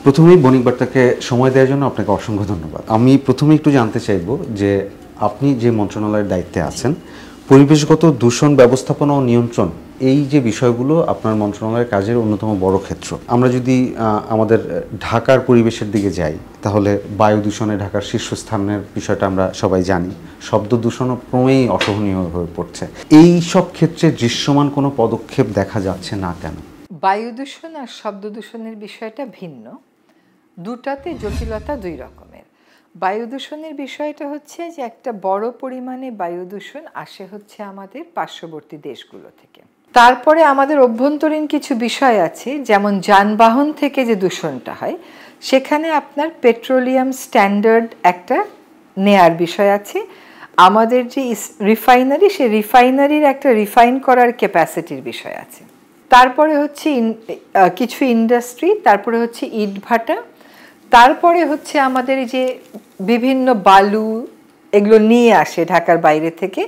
প্রথমেই বণিক বার্তাকে সময় দেওয়ার জন্য আপনাকে অসংখ্য ধন্যবাদ। আমি প্রথমে একটু জানতে চাইব যে আপনি যে মন্ত্রণালয়ের দায়িত্বে আছেন, পরিবেশগত দূষণ ব্যবস্থাপনা ও নিয়ন্ত্রণ, এই যে বিষয়গুলো আপনার মন্ত্রণালয়ের কাজের অন্যতম বড় ক্ষেত্র। আমরা যদি আমাদের ঢাকার পরিবেশের দিকে যাই, তাহলে বায়ু দূষণে ঢাকার শীর্ষস্থানের বিষয়টা আমরা সবাই জানি। শব্দ দূষণও ক্রমেই অসহনীয় হয়ে পড়ছে। এই সব ক্ষেত্রে দৃশ্যমান কোনো পদক্ষেপ দেখা যাচ্ছে না কেন? বায়ু দূষণ আর শব্দ দূষণের বিষয়টা ভিন্ন, দুটাতে জটিলতা দুই রকমের। বায়ু দূষণের বিষয়টা হচ্ছে যে একটা বড় পরিমাণে বায়ু দূষণ আসে হচ্ছে আমাদের পার্শ্ববর্তী দেশগুলো থেকে। তারপরে আমাদের অভ্যন্তরীণ কিছু বিষয় আছে, যেমন যানবাহন থেকে যে দূষণটা হয়, সেখানে আপনার পেট্রোলিয়াম স্ট্যান্ডার্ড একটা নেয়ার বিষয় আছে। আমাদের যে রিফাইনারি, সেই রিফাইনারির একটা রিফাইন করার ক্যাপাসিটির বিষয় আছে। তারপরে হচ্ছে কিছু ইন্ডাস্ট্রি, তারপরে হচ্ছে ইটভাটা, তারপরে হচ্ছে আমাদের যে বিভিন্ন বালু এগুলো নিয়ে আসে ঢাকার বাইরে থেকে,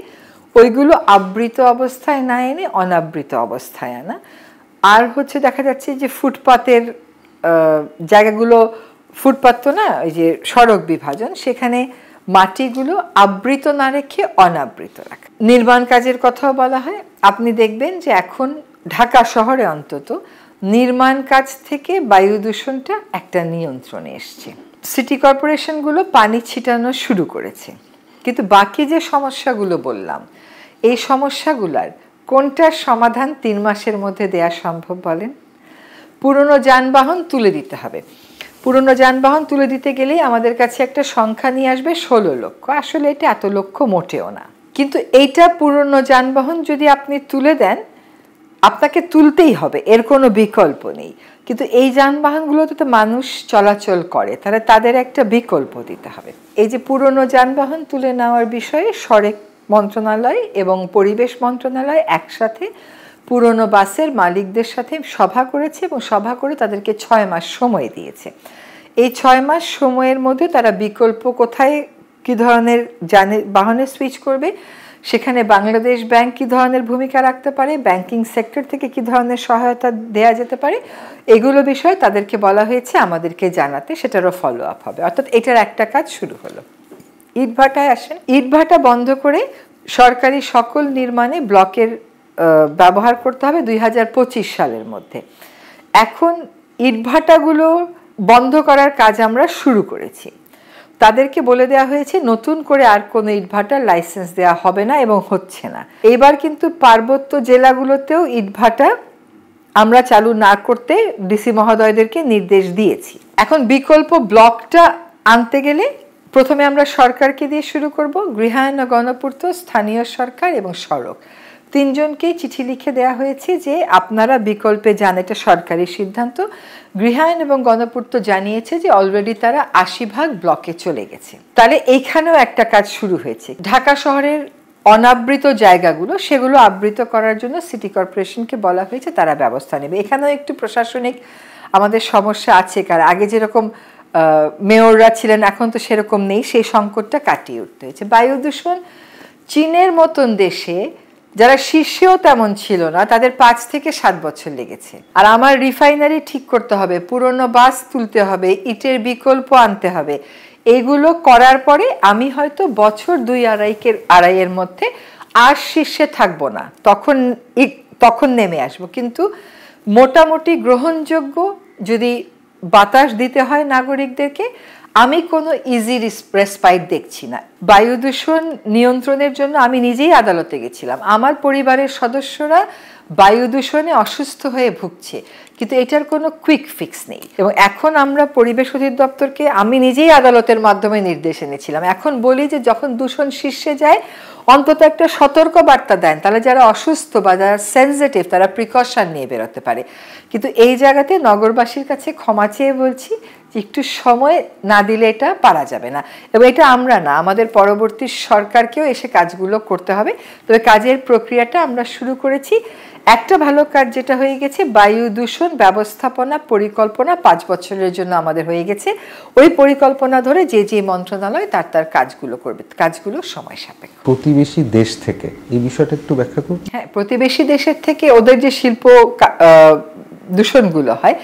ওইগুলো আবৃত অবস্থায় না এনে অনাবৃত অবস্থায় আনা। আর হচ্ছে দেখা যাচ্ছে যে ফুটপাতের জায়গাগুলো, ফুটপাত তো না, ওই যে সড়ক বিভাজন, সেখানে মাটিগুলো আবৃত না রেখে অনাবৃত রাখা। নির্মাণ কাজের কথাও বলা হয়। আপনি দেখবেন যে এখন ঢাকা শহরে অন্তত নির্মাণ কাজ থেকে বায়ু দূষণটা একটা নিয়ন্ত্রণে এসছে। সিটি কর্পোরেশনগুলো পানি ছিটানো শুরু করেছে, কিন্তু বাকি যে সমস্যাগুলো বললাম, এই সমস্যাগুলোর কোনটার সমাধান 3 মাসের মধ্যে দেয়া সম্ভব বলেন? পুরনো যানবাহন তুলে দিতে হবে। পুরনো যানবাহন তুলে দিতে গেলেই আমাদের কাছে একটা সংখ্যা নিয়ে আসবে 16 লক্ষ। আসলে এটা এত লক্ষ মোটেও না, কিন্তু এইটা পুরনো যানবাহন যদি আপনি তুলে দেন, আপনাকে তুলতেই হবে, এর কোনো বিকল্প নেই। কিন্তু এই যানবাহনগুলোতে তো মানুষ চলাচল করে, তাহলে তাদের একটা বিকল্প দিতে হবে। এই যে পুরনো যানবাহন তুলে নেওয়ার বিষয়ে সড়ক মন্ত্রণালয় এবং পরিবেশ মন্ত্রণালয় একসাথে পুরনো বাসের মালিকদের সাথে সভা করেছে এবং সভা করে তাদেরকে 6 মাস সময় দিয়েছে। এই 6 মাস সময়ের মধ্যে তারা বিকল্প কোথায় কী ধরনের বাহনে সুইচ করবে, সেখানে বাংলাদেশ ব্যাংক কী ধরনের ভূমিকা রাখতে পারে, ব্যাংকিং সেক্টর থেকে কী ধরনের সহায়তা দেওয়া যেতে পারে, এগুলো বিষয়ে তাদেরকে বলা হয়েছে আমাদেরকে জানাতে, সেটারও ফলো আপ হবে। অর্থাৎ এটার একটা কাজ শুরু হলো। ইটভাটায় আসেন, ইটভাটা বন্ধ করে সরকারি সকল নির্মাণে ব্লকের ব্যবহার করতে হবে 2025 সালের মধ্যে। এখন ইটভাটাগুলো বন্ধ করার কাজ আমরা শুরু করেছি। তাদেরকে বলে দেওয়া হয়েছে নতুন করে আর কোনো ইটভাটার লাইসেন্স দেওয়া হবে না এবং হচ্ছে না। এবার কিন্তু পার্বত্য জেলাগুলোতেও ইটভাটা আমরা চালু না করতে ডিসি মহোদয়দেরকে নির্দেশ দিয়েছি। এখন বিকল্প ব্লকটা আনতে গেলে প্রথমে আমরা সরকারকে দিয়ে শুরু করব। গৃহায়ন ও গণপূর্ত, স্থানীয় সরকার এবং সড়ক, 3 জনকেই চিঠি লিখে দেওয়া হয়েছে যে আপনারা বিকল্পে যান, এটা সরকারি সিদ্ধান্ত। গৃহায়ন এবং গণপূর্ত জানিয়েছে যে অলরেডি তারা 80% ব্লকে চলে গেছে। তাহলে এইখানেও একটা কাজ শুরু হয়েছে। ঢাকা শহরের অনাবৃত জায়গাগুলো, সেগুলো আবৃত করার জন্য সিটি কর্পোরেশনকে বলা হয়েছে তারা ব্যবস্থা নেবে। এখানেও একটু প্রশাসনিক আমাদের সমস্যা আছে, কারণ আগে যেরকম মেয়ররা ছিলেন এখন তো সেরকম নেই, সেই সংকটটা কাটিয়ে উঠতে হয়েছে। বায়ু দূষণ চীনের মতন দেশে যারা শীর্ষেও তেমন ছিল না, তাদের 5 থেকে 7 বছর লেগেছে। আর আমার রিফাইনারি ঠিক করতে হবে, পুরনো বাস তুলতে হবে, ইটের বিকল্প আনতে হবে, এগুলো করার পরে আমি হয়তো বছর 2-2.5 মধ্যে আর শীর্ষে থাকবো না, তখন নেমে আসবো। কিন্তু মোটামুটি গ্রহণযোগ্য যদি বাতাস দিতে হয় নাগরিকদেরকে, আমি কোনো ইজি রেসপাইট দেখছি না। বায়ু দূষণ নিয়ন্ত্রণের জন্য আমি নিজেই আদালতে গেছিলাম। আমার পরিবারের সদস্যরা বায়ু দূষণে অসুস্থ হয়ে ভুগছে, কিন্তু এটার কোনো কুইক ফিক্স নেই। এবং এখন আমরা পরিবেশ অধিদপ্তরকে আমি নিজেই আদালতের মাধ্যমে নির্দেশ এনেছিলাম। এখন বলি যে যখন দূষণ শীর্ষে যায় অন্তত একটা সতর্ক বার্তা দেন, তাহলে যারা অসুস্থ বা যারা সেনসিটিভ তারা প্রিকশন নিয়ে বেরোতে পারে। কিন্তু এই জায়গাতে নগরবাসীর কাছে ক্ষমা চেয়ে বলছি যে একটু সময় না দিলে এটা পারা যাবে না। এবং এটা আমরা না, আমাদের পরবর্তী সরকারকেও এসে কাজগুলো করতে হবে। তবে কাজের প্রক্রিয়াটা আমরা শুরু করেছি। একটা ভালো কাজ যেটা হয়ে গেছে, বায়ু দূষণ ব্যবস্থাপনা পরিকল্পনা 5 বছরের জন্য আমাদের হয়ে গেছে। ওই পরিকল্পনা ধরে যে যে মন্ত্রণালয় তার কাজগুলো করবে, কাজগুলো সময় সাপেক্ষ। প্রতিবেশী দেশ থেকে এই বিষয়টা একটু ব্যাখ্যা করুন। হ্যাঁ, প্রতিবেশী দেশের থেকে ওদের যে শিল্প দূষণগুলো হয়,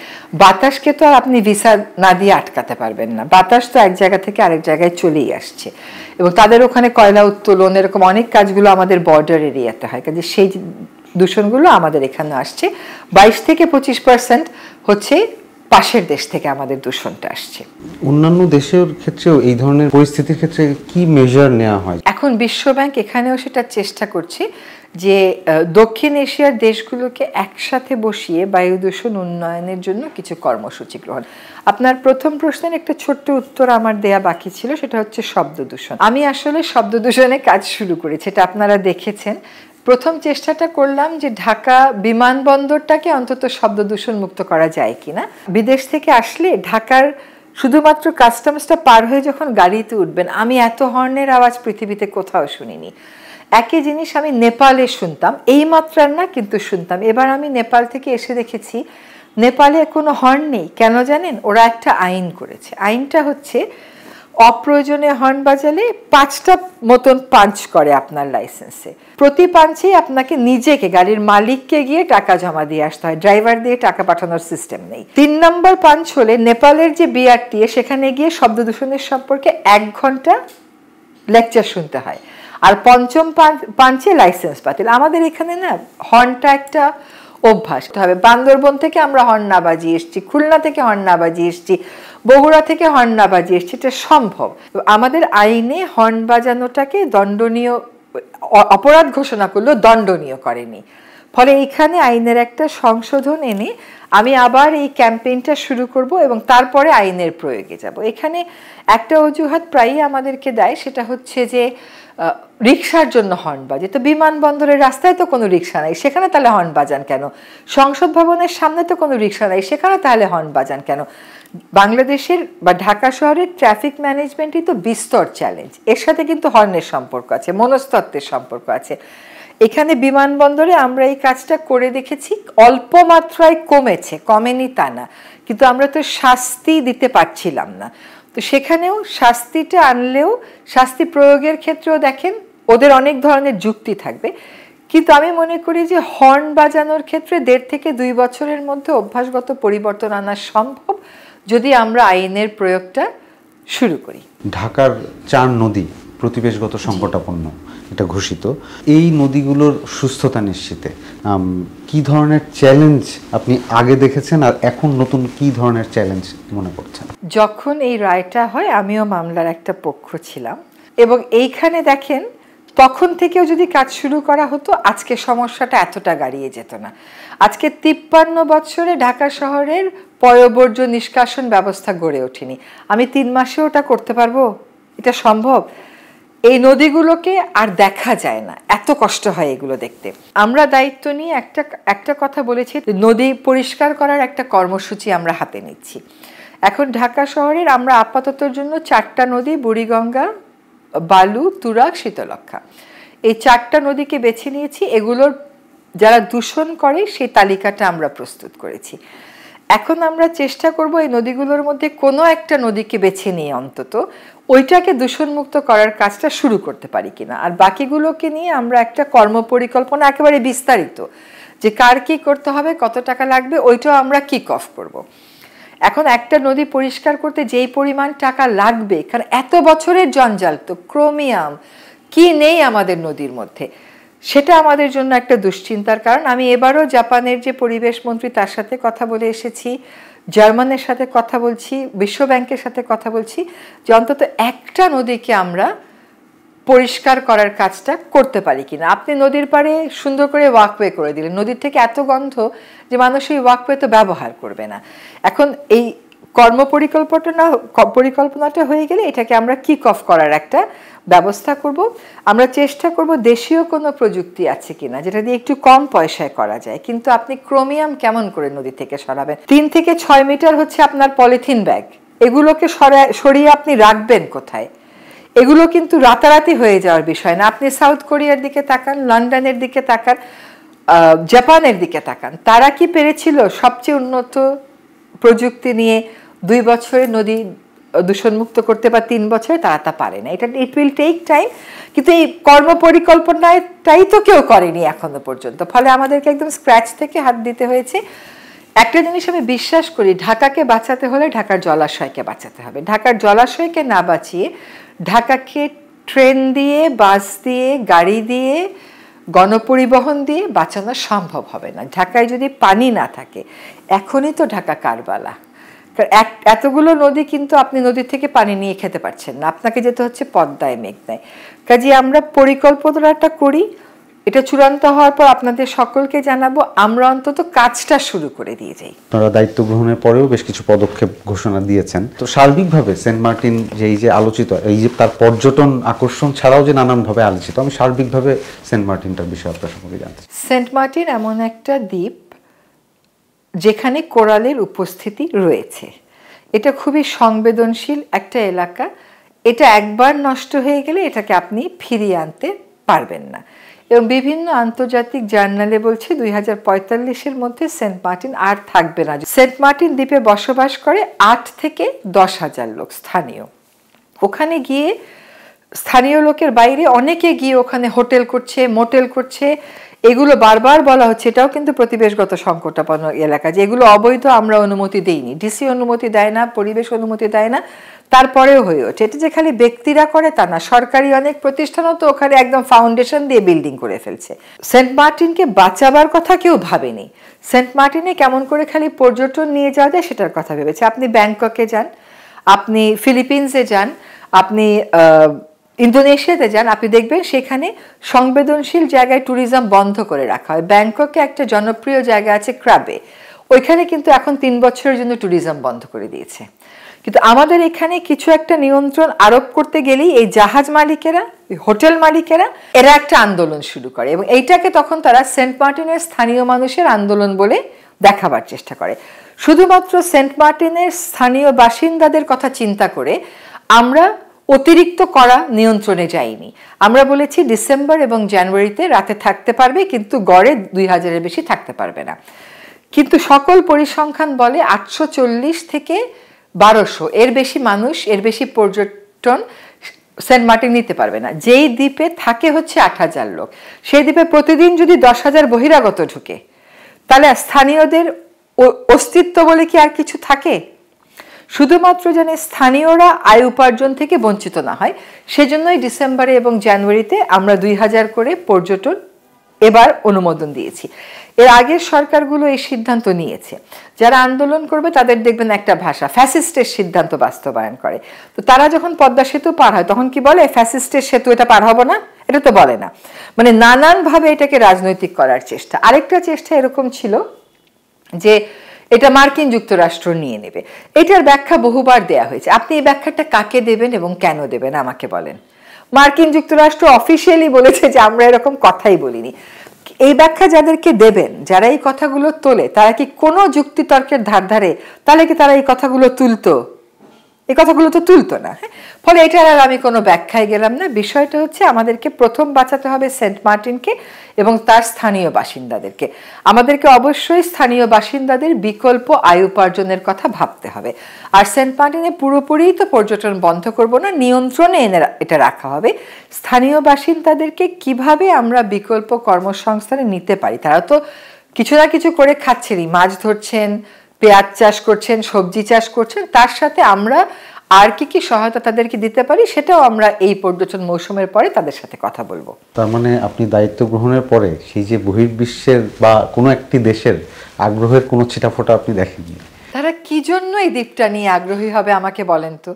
বাতাসকে তো আর আপনি ভিসা না দিয়ে আটকাতে পারবেন না। বাতাস তো এক জায়গা থেকে আরেক জায়গায় চলেই আসছে, এবং তাদের ওখানে কয়লা উত্তোলন এরকম অনেক কাজগুলো আমাদের বর্ডার এরিয়াতে হয়, কাজে সেই দূষণগুলো আমাদের এখানে আসছে। 22 থেকে 25% হচ্ছে পাশের দেশ থেকে আমাদের দূষণটা আসছে। অন্যান্য দেশের ক্ষেত্রেও এই ধরনের পরিস্থিতির ক্ষেত্রে কি মেজার নেওয়া হয়? এখন বিশ্বব্যাংক এখানেও সেটা চেষ্টা করছে যে দক্ষিণ এশিয়ার দেশগুলোকে একসাথে বসিয়ে বায়ু দূষণ উন্নয়নের জন্য কিছু কর্মসূচি গ্রহণ। আপনার প্রথম প্রশ্নের একটা ছোট্ট উত্তর আমার দেয়া বাকি ছিল, সেটা হচ্ছে শব্দ দূষণ। আমি আসলে শব্দ দূষণে কাজ শুরু করেছি, এটা আপনারা দেখেছেন। প্রথম চেষ্টাটা করলাম যে ঢাকা বিমানবন্দরটাকে অন্তত শব্দ দূষণ মুক্ত করা যায় কিনা। বিদেশ থেকে আসলে ঢাকার শুধুমাত্র কাস্টমসটা পার হয়ে যখন গাড়িতে উঠবেন, আমি এত হর্নের আওয়াজ পৃথিবীতে কোথাও শুনিনি। একই জিনিস আমি নেপালে শুনতাম, এই মাত্রার না কিন্তু শুনতাম। এবার আমি নেপাল থেকে এসে দেখেছি নেপালে কোনো হর্ন নেই। কেন জানেন? ওরা একটা আইন করেছে। আইনটা হচ্ছে অপ্রয়োজনে হর্ন বাজালে 5টা মতন পাঞ্চ করে আপনার লাইসেন্সে। প্রতি পাঞ্চেই আপনাকে নিজেকে, গাড়ির মালিককে গিয়ে টাকা জমা দিয়ে আসতে হয়, ড্রাইভার দিয়ে টাকা পাঠানোর সিস্টেম নেই। 3 নম্বর পাঞ্চ হলে নেপালের যে বিআরটিএ, সেখানে গিয়ে শব্দ দূষণের সম্পর্কে 1 ঘন্টা লেকচার শুনতে হয়, আর 5ম পাঞ্চে লাইসেন্স বাতিল। আমাদের এখানে না হর্নটা একটা অভ্যাস হবে। বান্দরবন থেকে আমরা হর্ন না বাজিয়ে এসছি, খুলনা থেকে হর্ন না বাজিয়ে এসছি, বগুড়া থেকে হর্ন না বাজিয়ে এসছি, এটা সম্ভব। আমাদের আইনে হর্ন বাজানোটাকে দণ্ডনীয় অপরাধ ঘোষণা করলেও দণ্ডনীয় করেনি। ফলে এইখানে আইনের একটা সংশোধন এনে আমি আবার এই ক্যাম্পেইনটা শুরু করব এবং তারপরে আইনের প্রয়োগে যাব। এখানে একটা অজুহাত প্রায়ই আমাদেরকে দেয়, সেটা হচ্ছে যে রিক্সার জন্য হর্ন বাজে। তো বিমানবন্দরের রাস্তায় তো কোনো রিক্সা নাই, সেখানে তাহলে হর্ন বাজান কেন? সংসদ ভবনের সামনে তো কোনো রিক্সা নাই, সেখানে তাহলে হর্ন বাজান কেন? বাংলাদেশের বা ঢাকা শহরের ট্রাফিক ম্যানেজমেন্টই তো বিস্তর চ্যালেঞ্জ। এর সাথে কিন্তু হর্নের সম্পর্ক আছে, মনস্তত্ত্বের সম্পর্ক আছে। এখানে বিমানবন্দরে আমরা এই কাজটা করে দেখেছি, অল্প মাত্রায় কমেছে, কমেনি তা না, কিন্তু আমরা তো শাস্তি দিতে পারছিলাম না। তো সেখানেও শাস্তিটা আনলেও, শাস্তি প্রয়োগের ক্ষেত্রেও দেখেন ওদের অনেক ধরনের যুক্তি থাকবে, কিন্তু আমি মনে করি যে হর্ন বাজানোর ক্ষেত্রে 1.5 থেকে 2 বছরের মধ্যে অভ্যাসগত পরিবর্তন আনা সম্ভব, যদি আমরা আইনের প্রয়োগটা শুরু করি। ঢাকার 4 নদী প্রতিবেশগত সংকটাপন্ন, এটা ঘোষিত। এই নদীগুলোর সুস্থতা নিশ্চিতে কি ধরনের চ্যালেঞ্জ আপনি আগে দেখেছেন, আর এখন নতুন কি ধরনের চ্যালেঞ্জ মনে করছেন? যখন এই রায়টা হয় আমিও মামলার একটা পক্ষ ছিলাম, এবং এইখানে দেখেন তখন থেকেও যদি কাজ শুরু করা হতো আজকে সমস্যাটা এতটা গাড়িয়ে যেত না। আজকে 53 বছরে ঢাকা শহরের পয়ঃবর্জ্য নিষ্কাশন ব্যবস্থা গড়ে ওঠেনি। আমি 3 মাসে ওটা করতে পারবো? এটা সম্ভব? এই নদীগুলোকে আর দেখা যায় না, এত কষ্ট হয় এগুলো দেখতে। আমরা দায়িত্ব নিয়ে একটা কথা বলেছি, নদী পরিষ্কার করার একটা কর্মসূচি আমরা হাতে নিচ্ছি। এখন ঢাকা শহরের আমরা আপাততর জন্য 4টা নদী, বুড়িগঙ্গা, বালু, তুরাগ, শীতলক্ষা, এই 4টা নদীকে বেছে নিয়েছি। এগুলোর যারা দূষণ করে সেই তালিকাটা আমরা প্রস্তুত করেছি। এখন আমরা চেষ্টা করব এই নদীগুলোর মধ্যে কোনো একটা নদীকে বেছে নিয়ে অন্তত ওইটাকে দূষণমুক্ত করার কাজটা শুরু করতে পারি কিনা, আর বাকিগুলোকে নিয়ে আমরা একটা কর্মপরিকল্পনা একেবারে বিস্তারিত, যে কার কি করতে হবে, কত টাকা লাগবে, ওইটাও আমরা কিক অফ করব। এখন একটা নদী পরিষ্কার করতে যেই পরিমাণ টাকা লাগবে, কারণ এত বছরের জঞ্জাল, তো ক্রোমিয়াম কি নেই আমাদের নদীর মধ্যে, সেটা আমাদের জন্য একটা দুশ্চিন্তার কারণ। আমি এবারও জাপানের যে পরিবেশ মন্ত্রী তার সাথে কথা বলে এসেছি, জার্মানের সাথে কথা বলছি, বিশ্বব্যাংকের সাথে কথা বলছি, যে অন্তত একটা নদীকে আমরা পরিষ্কার করার কাজটা করতে পারি কিনা। আপনি নদীর পাড়ে সুন্দর করে ওয়াকওয়ে করে দিলেন, নদীর থেকে এত গন্ধ যে মানুষ এই ওয়াকওয়ে তো ব্যবহার করবে না। এখন এই পরিকল্পনাটা হয়ে গেলে এটাকে আমরা কিক অফ করার একটা ব্যবস্থা করব। আমরা চেষ্টা করব দেশীয় কোনো প্রযুক্তি আছে কিনা যেটা দিয়ে একটু কম পয়সায় করা যায়, কিন্তু আপনি ক্রোমিয়াম কেমন করে নদী থেকে সরাবেন? 3 থেকে 6 মিটার হচ্ছে আপনার পলিথিন ব্যাগ, এগুলোকে সরিয়ে আপনি রাখবেন কোথায়? এগুলো কিন্তু রাতারাতি হয়ে যাওয়ার বিষয় না। আপনি সাউথ কোরিয়ার দিকে তাকান, লন্ডনের দিকে তাকান, জাপানের দিকে তাকান, তারা কি পেরেছিল সবচেয়ে উন্নত প্রযুক্তি নিয়ে 2 বছরে নদী দূষণমুক্ত করতে, বা 3 বছরে? তারা তা পারে না। ইট উইল টেক টাইম, কিন্তু এই কর্মপরিকল্পনাটাই তো কেউ করেনি এখনো পর্যন্ত। ফলে আমাদেরকে একদম স্ক্র্যাচ থেকে হাত দিতে হয়েছে। একটা জিনিস আমি বিশ্বাস করি, ঢাকাকে বাঁচাতে হলে ঢাকার জলাশয়কে বাঁচাতে হবে। ঢাকার জলাশয়কে না বাঁচিয়ে ঢাকাকে ট্রেন দিয়ে, বাস দিয়ে, গাড়ি দিয়ে, গণপরিবহন দিয়ে বাঁচানো সম্ভব হবে না। ঢাকায় যদি পানি না থাকে, এখনই তো ঢাকা কারবালা, এতগুলো নদী, কিন্তু আপনি নদী থেকে পানি নিয়ে খেতে পারছেন না, আপনাকে যেতে হচ্ছে পদ্মায়, মেঘনায়। কাজে আমরা পরিকল্পনাটা করি, এটা চূড়ান্ত হওয়ার পর আপনাদের সকলকে জানাবো, আমরা অন্তত কাজটা শুরু করে দিয়ে যাই। আপনারা দায়িত্ব গ্রহণের পরেও বেশ কিছু পদক্ষেপ ঘোষণা দিয়েছেন। তো সার্বিকভাবে সেন্ট মার্টিন যে আলোচিত, এই যে তার পর্যটন আকর্ষণ ছাড়াও যে নানানভাবে আলোচিত, আমি সার্বিকভাবে সেন্ট মার্টিনটার বিষয়ে আপনার সম্পর্কে জানতে চাই। সেন্ট মার্টিন এমন একটা দ্বীপ যেখানে কোরালের উপস্থিতি রয়েছে। এটা খুবই সংবেদনশীল একটা এলাকা। এটা একবার নষ্ট হয়ে গেলে এটাকে আপনি ফিরিয়ে আনতে পারবেন না। এবং বিভিন্ন আন্তর্জাতিক জার্নালে বলছে 2045-এর মধ্যে সেন্ট মার্টিন আর থাকবে না। সেন্ট মার্টিন দ্বীপে বসবাস করে 8 থেকে 10,000 লোক স্থানীয়। ওখানে গিয়ে স্থানীয় লোকের বাইরে অনেকে গিয়ে ওখানে হোটেল করছে, মোটেল করছে। এগুলো বারবার বলা হচ্ছে, এটাও কিন্তু প্রতিবেশগত সংকটাপন্ন এলাকা, যে এগুলো অবৈধ, আমরা অনুমতি দেইনি, ডিসি অনুমতি দেয় না, পরিবেশ অনুমতি দেয় না, তারপরেও হয়ে ওঠে। এটা যে খালি ব্যক্তিরা করে তা না, সরকারি অনেক প্রতিষ্ঠানও তো ওখানে একদম ফাউন্ডেশন দিয়ে বিল্ডিং করে ফেলছে। সেন্ট মার্টিনকে বাঁচাবার কথা কেউ ভাবেনি। সেন্ট মার্টিনে কেমন করে খালি পর্যটন নিয়ে যাওয়া যায় সেটার কথা ভেবেছে। আপনি ব্যাংককে যান, আপনি ফিলিপিন্সে যান, আপনি ইন্দোনেশিয়াতে যান, আপনি দেখবেন সেখানে সংবেদনশীল জায়গায় ট্যুরিজম বন্ধ করে রাখা হয়। ব্যাংককে একটা জনপ্রিয় জায়গা আছে ক্রাবে, ওইখানে কিন্তু এখন 3 বছরের জন্য ট্যুরিজম বন্ধ করে দিয়েছে। কিন্তু আমাদের এখানে কিছু একটা নিয়ন্ত্রণ আরোপ করতে গেলেই এই জাহাজ মালিকেরা, হোটেল মালিকেরা, এরা একটা আন্দোলন শুরু করে, এবং এইটাকে তখন তারা সেন্ট মার্টিনের স্থানীয় মানুষের আন্দোলন বলে দেখাবার চেষ্টা করে। শুধুমাত্র সেন্ট মার্টিনের স্থানীয় বাসিন্দাদের কথা চিন্তা করে আমরা অতিরিক্ত করা নিয়ন্ত্রণে যাইনি। আমরা বলেছি ডিসেম্বর এবং জানুয়ারিতে রাতে থাকতে পারবে, কিন্তু গড়ে 2000-এর বেশি থাকতে পারবে না। কিন্তু সকল পরিসংখ্যান বলে 840 থেকে 1200 এর বেশি মানুষ, এর বেশি পর্যটন সেন্ট মার্টিন নিতে পারবে না। যেই দ্বীপে থাকে হচ্ছে 8,000 লোক, সেই দ্বীপে প্রতিদিন যদি 10,000 বহিরাগত ঢুকে, তাহলে স্থানীয়দের অস্তিত্ব বলে কি আর কিছু থাকে? শুধুমাত্র যেন স্থানীয়রা আয় উপার্জন থেকে বঞ্চিত না হয়, সেজন্যই ডিসেম্বরে এবং জানুয়ারিতে আমরা 2000 করে পর্যটন এবার অনুমোদন দিয়েছি। এর আগের সরকারগুলো এই সিদ্ধান্ত নিয়েছে। যারা আন্দোলন করবে তাদের দেখবেন একটা ভাষা, ফ্যাসিস্টের সিদ্ধান্ত বাস্তবায়ন করে। তো তারা যখন পদ্মা সেতু পার হয় তখন কি বলে, ফ্যাসিস্টের সেতু, এটা পার হবো না, এটা তো বলে না। মানে নানানভাবে এটাকে রাজনৈতিক করার চেষ্টা। আরেকটা চেষ্টা এরকম ছিল যে এটা মার্কিন যুক্তরাষ্ট্র নিয়ে নেবে। এটার ব্যাখ্যা বহুবার দেয়া হয়েছে। আপনি এই ব্যাখ্যাটা কাকে দেবেন এবং কেন দেবেন আমাকে বলেন। মার্কিন যুক্তরাষ্ট্র অফিসিয়ালি বলেছে যে আমরা এরকম কথাই বলিনি। এই ব্যাখ্যা যাদেরকে দেবেন, যারা এই কথাগুলো তোলে, তারা কি কোনো যুক্তিতর্কের ধার ধারে? তাহলে কি তারা এই কথাগুলো তুলতো? এই কথাগুলো তো তুলতো না। ফলে এটার আর আমি কোনো ব্যাখ্যায় গেলাম না। বিষয়টা হচ্ছে আমাদেরকে প্রথম বাঁচাতে হবে সেন্ট মার্টিনকে এবং তার স্থানীয় বাসিন্দাদেরকে। আমাদেরকে অবশ্যই স্থানীয় বাসিন্দাদের বিকল্প আয় উপার্জনের কথা ভাবতে হবে। আর সেন্ট মার্টিনে পুরোপুরিই তো পর্যটন বন্ধ করব না, নিয়ন্ত্রণে এনে এটা রাখা হবে। স্থানীয় বাসিন্দাদেরকে কিভাবে আমরা বিকল্প কর্মসংস্থানে নিতে পারি, তারা তো কিছু না কিছু করে খাচ্ছেনই, মাছ ধরছেন, পেঁয়াজ চাষ করছেন, সবজি চাষ করছেন, তার সাথে আমরা আর কি কি সহায়তা তাদেরকে দিতে পারি সেটাও আমরা এই পর্যটন মৌসুমের পরে তাদের সাথে কথা বলবো। তার মানে আপনি দায়িত্ব গ্রহণের পরে সেই যে বহির্বিশ্বের বা কোনো একটি দেশের আগ্রহের কোনো ছিটাফোঁটা আপনি দেখেননি? তারা কি জন্য এই দ্বীপটা নিয়ে আগ্রহী হবে আমাকে বলেন তো?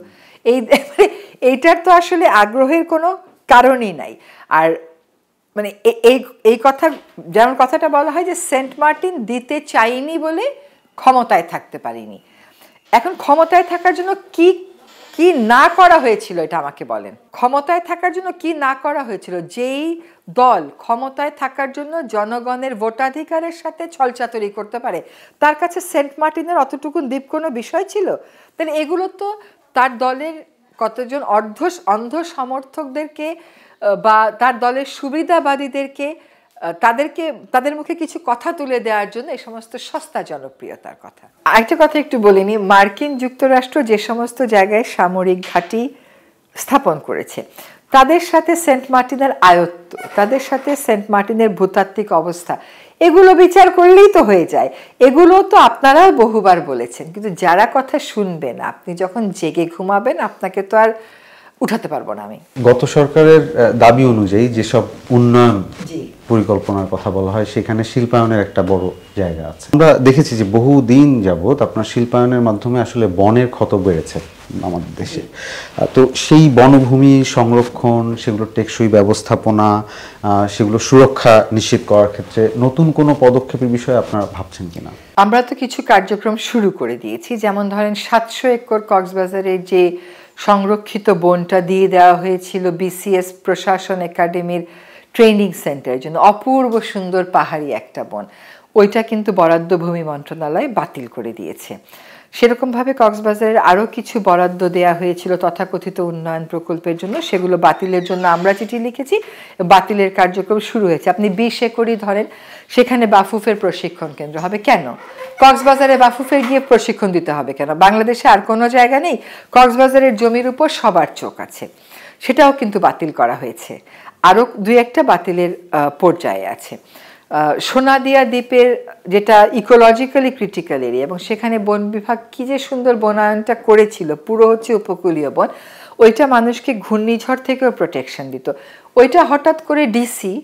এইটার তো আসলে আগ্রহের কোনো কারণই নাই। আর মানে এই কথা, যেমন কথাটা বলা হয় যে সেন্ট মার্টিন দিতে চাইনি বলে ক্ষমতায় থাকতে পারিনি। এখন ক্ষমতায় থাকার জন্য কি কি না করা হয়েছিল এটা আমাকে বলেন। ক্ষমতায় থাকার জন্য কি না করা হয়েছিল? যেই দল ক্ষমতায় থাকার জন্য জনগণের ভোটাধিকারের সাথে ছলচাতুরি করতে পারে, তার কাছে সেন্ট মার্টিনের অতটুকু দ্বীপ কোনো বিষয় ছিল? তাহলে এগুলো তো তার দলের কতজন অন্ধ সমর্থকদেরকে বা তার দলের সুবিধাবাদীদেরকে তাদের মুখে কিছু কথা তুলে দেওয়ার জন্য এই সমস্ত সস্তা জনপ্রিয়তার কথা। আরেকটা কথা একটু বলিনি, মার্কিন যুক্তরাষ্ট্র যে সমস্ত জায়গায় সামরিক ঘাঁটি স্থাপন করেছে, তাদের সাথে সেন্ট মার্টিনের আয়ত্ত, তাদের সাথে সেন্ট মার্টিনের ভূতাত্ত্বিক অবস্থা, এগুলো বিচার করলেই তো হয়ে যায়। এগুলো তো আপনারাও বহুবার বলেছেন, কিন্তু যারা কথা শুনবেন, আপনি যখন জেগে ঘুমাবেন আপনাকে তো আর উঠাতে পারবো না আমি। গত সরকারের দাবি অনুযায়ী যেসব উন্নয়ন পরিকল্পনার কথা বলা হয় সেখানে শিল্পায়নের একটা বড় জায়গা আছে। আমরা দেখেছি যে বহুদিন যাবত আপনার শিল্পায়নের মাধ্যমে আসলে বনের ক্ষত বেড়েছে আমাদের দেশে। তো সেই বনভূমি সংরক্ষণ, সেগুলো টেকসই ব্যবস্থাপনা, সেগুলো সুরক্ষা নিশ্চিত করার ক্ষেত্রে নতুন কোনো পদক্ষেপের বিষয়ে আপনারা ভাবছেন কিনা? আমরা তো কিছু কার্যক্রম শুরু করে দিয়েছি, যেমন ধরেন 700 একর কক্সবাজারে যে সংরক্ষিত বনটা দিয়ে দেওয়া হয়েছিল বিসিএস প্রশাসন একাডেমির ট্রেনিং সেন্টারের জন্য, অপূর্ব সুন্দর পাহাড়ি একটা বন, ওইটা কিন্তু বরাদ্দ ভূমি মন্ত্রণালয় বাতিল করে দিয়েছে। সেরকমভাবে কক্সবাজারের আরও কিছু বরাদ্দ দেওয়া হয়েছিল তথাকথিত উন্নয়ন প্রকল্পের জন্য, সেগুলো বাতিলের জন্য আমরা চিঠি লিখেছি, বাতিলের কার্যক্রম শুরু হয়েছে। আপনি 20 একরই ধরেন, সেখানে বাফুফের প্রশিক্ষণ কেন্দ্র হবে। কেন কক্সবাজারে বাফুফের গিয়ে প্রশিক্ষণ দিতে হবে কেন? বাংলাদেশে আর কোনো জায়গা নেই? কক্সবাজারের জমির উপর সবার চোখ আছে, সেটাও কিন্তু বাতিল করা হয়েছে। আরও 2-1টা বাতিলের পর্যায়ে আছে। সোনাদিয়া দ্বীপের যেটা ইকোলজিক্যালি ক্রিটিক্যাল এরিয়া, এবং সেখানে বন বিভাগ কী যে সুন্দর বনায়নটা করেছিল, পুরো হচ্ছে উপকূলীয় বন, ওইটা মানুষকে ঘূর্ণিঝড় থেকেও প্রোটেকশন দিত। ওইটা হঠাৎ করে ডিসি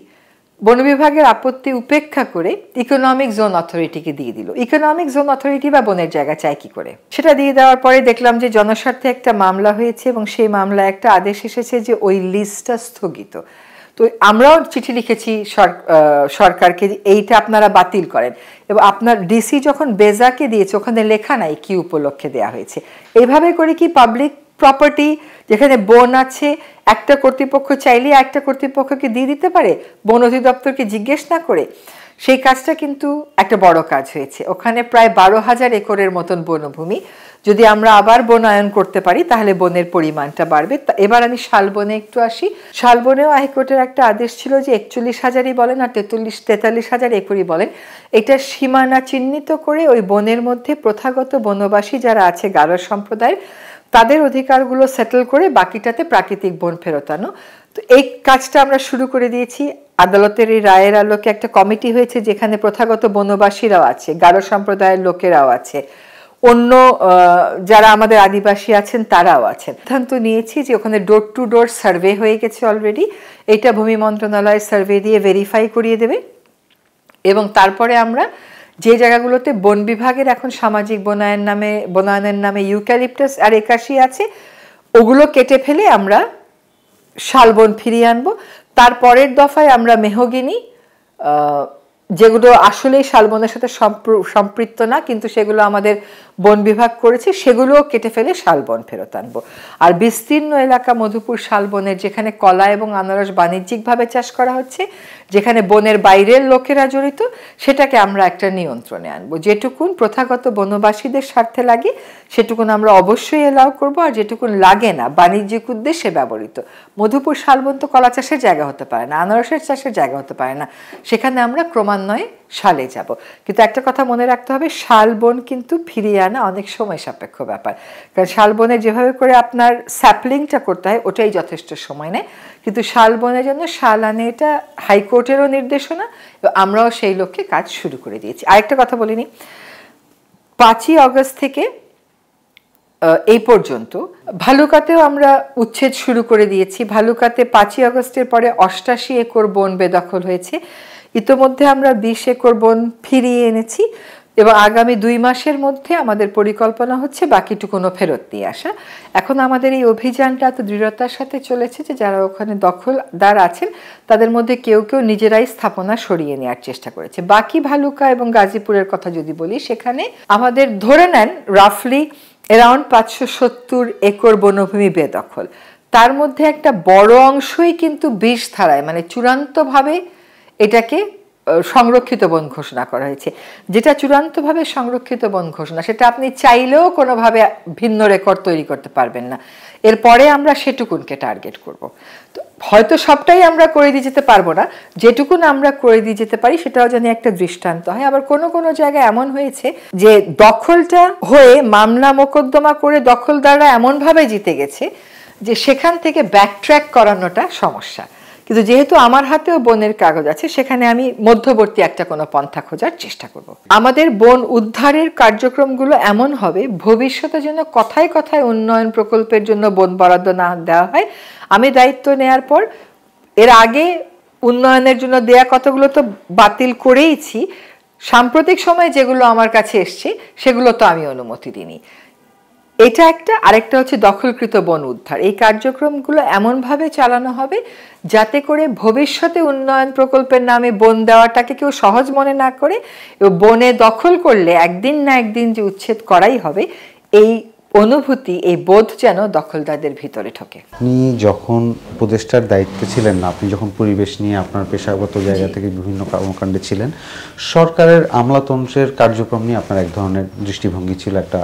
বন বিভাগের আপত্তি উপেক্ষা করে ইকোনমিক জোন অথরিটিকে দিয়ে দিল। ইকোনমিক জোন অথরিটি বা বনের জায়গা চায় কি করে? সেটা দিয়ে দেওয়ার পরে দেখলাম যে জনস্বার্থে একটা মামলা হয়েছে, এবং সেই মামলায় একটা আদেশ এসেছে যে ওই লিস্টটা স্থগিত। তো আমরাও চিঠি লিখেছি সরকারকে, এইটা আপনারা বাতিল করেন। এবং আপনার ডিসি যখন বেজাকে দিয়েছে, ওখানে লেখা নাই কি উপলক্ষে দেয়া হয়েছে। এইভাবে করে কি পাবলিক প্রপার্টি যেখানে বন আছে, একটা কর্তৃপক্ষ চাইলে একটা কর্তৃপক্ষকে দিয়ে দিতে পারে বন অধিদপ্তরকে জিজ্ঞেস না করে? সেই কাজটা কিন্তু একটা বড় কাজ হয়েছে। ওখানে প্রায় 12,000 একরের মতন বনভূমি যদি আমরা আবার বনায়ন করতে পারি তাহলে বনের পরিমাণটা বাড়বে। এবার আমি শালবনে একটু আসি। শালবনেও হাইকোর্টের একটা আদেশ ছিল যে 41,000ই বলেন আর 43,000 একরই বলেন, এটা সীমানা চিহ্নিত করে ওই বনের মধ্যে প্রথাগত বনবাসী যারা আছে গারো সম্প্রদায়ের, তাদের অধিকারগুলো সেটেল করে বাকিটাতে প্রাকৃতিক বন ফেরতানো। তো এই কাজটা আমরা শুরু করে দিয়েছি। আদালতের এই রায়ের আলোকে একটা কমিটি হয়েছে যেখানে প্রথাগত বনবাসীরাও আছে, গারো সম্প্রদায়ের লোকেরাও আছে, অন্য যারা আমাদের আদিবাসী আছেন তারাও আছেন। সিদ্ধান্ত নিয়েছি যে ওখানে ডোর টু ডোর সার্ভে হয়ে গেছে অলরেডি, এটা ভূমি মন্ত্রণালয় সার্ভে দিয়ে ভেরিফাই করিয়ে দেবে। এবং তারপরে আমরা যে জায়গাগুলোতে বন বিভাগের এখন সামাজিক বনায়নের নামে ইউক্যালিপটাস আর একাশি আছে, ওগুলো কেটে ফেলে আমরা শালবন ফিরিয়ে আনবো। তারপরের দফায় আমরা মেহগিনি, যেগুলো আসলেই শালবনের সাথে সম্পৃক্ত না কিন্তু সেগুলো আমাদের বন বিভাগ করেছে, সেগুলোও কেটে ফেলে শালবন ফেরত আনবো। আর বিস্তীর্ণ এলাকা মধুপুর শালবনের যেখানে কলা এবং আনারস বাণিজ্যিকভাবে চাষ করা হচ্ছে, যেখানে বনের বাইরের লোকেরা জড়িত, সেটাকে আমরা একটা নিয়ন্ত্রণে আনবো। যেটুকুন প্রথাগত বনবাসীদের স্বার্থে লাগে সেটুকুন আমরা অবশ্যই এলাও করবো, আর যেটুকুন লাগে না বাণিজ্যিক উদ্দেশ্যে ব্যবহৃত, মধুপুর শালবন তো কলা চাষের জায়গা হতে পারে না, আনারসের চাষের জায়গা হতে পারে না, সেখানে আমরা ক্রমান্বয়ে শালে যাব। কিন্তু একটা কথা মনে রাখতে হবে, শালবন কিন্তু ফিরিয়ে আনা অনেক সময় সাপেক্ষ ব্যাপার। কারণ শালবনে যেভাবে করে আপনার স্যাপলিংটা করতে হয় ওটাই যথেষ্ট সময় নেয়, কিন্তু শালবনের জন্য শাল আনে, এটা হাইকোর্টেরও নির্দেশনা, আমরাও সেই লক্ষ্যে কাজ শুরু করে দিয়েছি। আরেকটা কথা বলিনি, 5ই অগস্ট থেকে এই পর্যন্ত ভালুকাতেও আমরা উচ্ছেদ শুরু করে দিয়েছি। ভালুকাতে 5ই অগস্টের পরে 88 একর বন বেদখল হয়েছে। ইতোমধ্যে আমরা 20 একর বন ফিরিয়ে এনেছি এবং আগামী 2 মাসের মধ্যে আমাদের পরিকল্পনা হচ্ছে বাকিটুকুনো ফেরত নিয়ে আসা। এখন আমাদের এই অভিযানটা এত দৃঢ়তার সাথে চলেছে যে যারা ওখানে দখলদার আছেন তাদের মধ্যে কেউ কেউ নিজেরাই স্থাপনা সরিয়ে নেওয়ার চেষ্টা করেছে। বাকি ভালুকা এবং গাজীপুরের কথা যদি বলি, সেখানে আমাদের ধরে নেন রাফলি অ্যারাউন্ড 570 একর বনভূমি বেদখল। তার মধ্যে একটা বড় অংশই কিন্তু 20 ধারায়, মানে চূড়ান্তভাবে এটাকে সংরক্ষিত বন ঘোষণা করা হয়েছে। যেটা চূড়ান্তভাবে সংরক্ষিত বন ঘোষণা, সেটা আপনি চাইলেও কোনোভাবে ভিন্ন রেকর্ড তৈরি করতে পারবেন না। এরপরে আমরা সেটুকুনকে টার্গেট করব। তো হয়তো সবটাই আমরা করে দিয়ে যেতে পারবো না, যেটুকুন আমরা করে দিয়ে যেতে পারি সেটাও যেন একটা দৃষ্টান্ত হয়। আবার কোনো কোনো জায়গায় এমন হয়েছে যে দখলটা হয়ে মামলা মোকদ্দমা করে দখলদাররা এমনভাবে জিতে গেছে যে সেখান থেকে ব্যাকট্র্যাক করানোটা সমস্যা। কিন্তু যেহেতু আমার হাতেও বনের কাগজ আছে, সেখানে আমি মধ্যবর্তী একটা কোনো পন্থা খোঁজার চেষ্টা করব। আমাদের বন উদ্ধারের কার্যক্রমগুলো এমন হবে ভবিষ্যতে যেন কথায় কথায় উন্নয়ন প্রকল্পের জন্য বন বরাদ্দ না দেওয়া হয়। আমি দায়িত্ব নেয়ার পর এর আগে উন্নয়নের জন্য দেয়া কতগুলো তো বাতিল করেইছি, সাম্প্রতিক সময়ে যেগুলো আমার কাছে এসছে সেগুলো তো আমি অনুমতি দিইনি। এটা একটা। আরেকটা হচ্ছে দখলকৃত বন উদ্ধার। এই কার্যক্রমগুলো এমনভাবে চালানো হবে যাতে করে ভবিষ্যতে উন্নয়ন প্রকল্পের নামে বন দেওয়াটাকে কেউ সহজ মনে না করে, এবং বনে দখল করলে একদিন না একদিন যে উচ্ছেদ করাই হবে, এই অনুভূতি, এই বোধ যেন দখলদারদের ভিতরে ঢোকে। আপনি যখন উপদেষ্টার দায়িত্বে ছিলেন না, আপনি যখন পরিবেশ নিয়ে আপনার পেশাগত জায়গা থেকে বিভিন্ন কর্মকাণ্ডে ছিলেন, সরকারের আমলাতন্ত্রের কার্যক্রম নিয়ে আপনার এক ধরনের দৃষ্টিভঙ্গি ছিল, একটা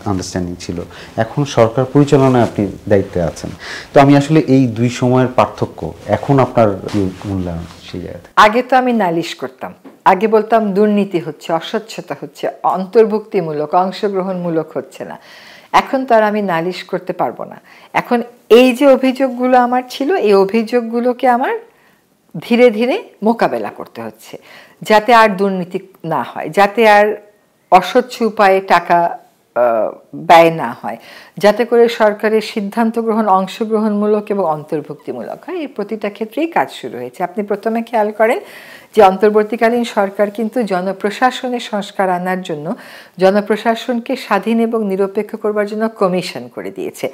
আন্ডারস্ট্যান্ডিং ছিল। এখন সরকার পরিচালনায় আপনি দায়িত্বে আছেন, তো আমি আসলে এই দুই সময়ের পার্থক্য, এখন আপনার মূল্যায়ন সেই জায়গাতে। আগে তো আমি নালিশ করতাম, আগে বলতাম দুর্নীতি হচ্ছে, অস্বচ্ছতা হচ্ছে, অন্তর্ভুক্তিমূলক অংশগ্রহণমূলক হচ্ছে না। এখন তো আর আমি নালিশ করতে পারবো না। এখন এই যে অভিযোগগুলো আমার ছিল, এই অভিযোগগুলোকে আমার ধীরে ধীরে মোকাবেলা করতে হচ্ছে, যাতে আর দুর্নীতি না হয়, যাতে আর অস্বচ্ছ উপায়ে টাকা ব্যয় না হয়, যাতে করে সরকারের সিদ্ধান্ত গ্রহণ অংশগ্রহণমূলক এবং অন্তর্ভুক্তিমূলক হয়। এই প্রতিটা ক্ষেত্রেই কাজ শুরু হয়েছে। আপনি প্রথমে খেয়াল করেন যে অন্তর্বর্তীকালীন সরকার কিন্তু জনপ্রশাসনের সংস্কার আনার জন্য, জনপ্রশাসনকে স্বাধীন এবং নিরপেক্ষ করবার জন্য কমিশন করে দিয়েছে।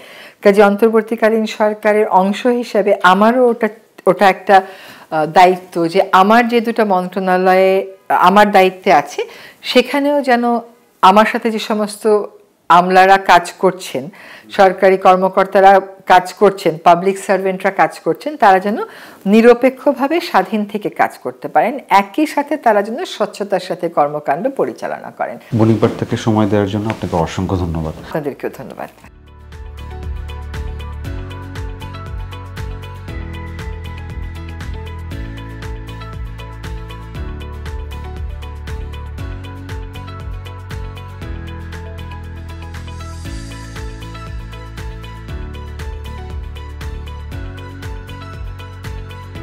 কাজে অন্তর্বর্তীকালীন সরকারের অংশ হিসেবে আমারও ওটা একটা দায়িত্ব যে আমার যে দুটো মন্ত্রণালয়ে আমার দায়িত্বে আছে, সেখানেও যেন আমার সাথে যে সমস্ত আমলারা কাজ করছেন, সরকারি কর্মকর্তারা কাজ করছেন, পাবলিক সার্ভেন্টরা কাজ করছেন, তারা যেন নিরপেক্ষভাবে স্বাধীন থেকে কাজ করতে পারেন, একই সাথে তারা যেন স্বচ্ছতার সাথে কর্মকাণ্ড পরিচালনা করেন। বণিক বার্তাকে সময় দেওয়ার জন্য আপনাকে অসংখ্য ধন্যবাদ। আপনাদেরকেও ধন্যবাদ।